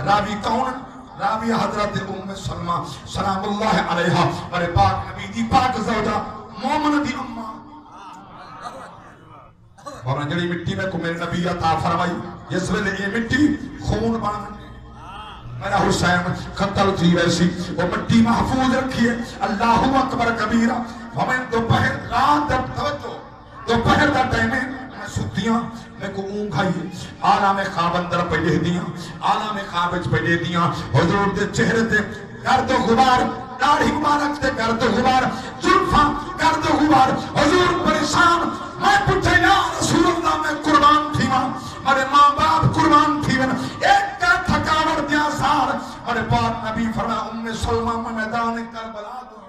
راوی کون؟ راوی حضرت ام سلمہ سلام اللہ علیہا میرے پاک نبی دی پاک زوجہ مومن دی اماں اور جڑی مٹی میں کو میرے نبی عطا فرمائی جس ویلے یہ مٹی خون بن میرا حسین قتل تھی ویسی وہ مٹی محفوظ رکھیے اللہ اکبر کبیرہ ہمیں دوپہر رات جب توجہ دوپہر دا ٹائم ہے میں ستیاں میں کو اونگ آئی عالم خواب اندر پہلے دیاں عالم خواب پہلے دیاں حضور دے چہرے تے گرد و غبار داڑھی مبارک تے گرد و غبار زلفاں گرد و غبار حضور پریشان میں پوچھے یا رسول اللہ میں قربان تھی ماں میرے ماں باپ قربان تھی ایک کا تھکاوٹ دیا سار میرے پاک نبی فرمایا ام سلمہ میں میدان کربلا دو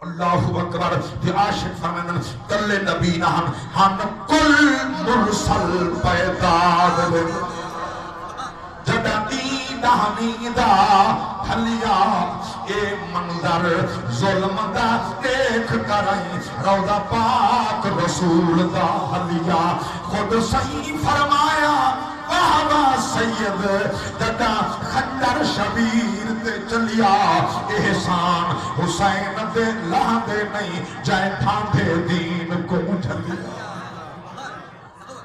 اللہ اکبر دی عاشق فرمائن کل نبی نہن ہن کل مرسل پیداد جدہ دین حمیدہ پھلیا اے منظر ظلم دا دیکھ کرائیں روضہ پاک رسول دا حلیا خود صحیح فرمایا وہاں سید ددا خنجر شبیر تے چلیا احسان حسین دے لاہ دے نہیں جائے ٹھانڈے دین کو جھلیا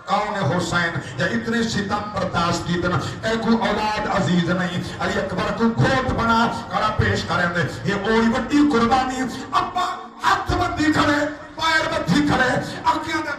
کون حسین یا اتنے ستم برداشت کی تنا اے کو اولاد عزیز نہیں علی اکبر کو کھوٹ بنا کرا پیش کریں دے یہ اوڑی بڑی قربانی ابا ہاتھ بدھی کھڑے پائر بدھی کھڑے اکیاں دے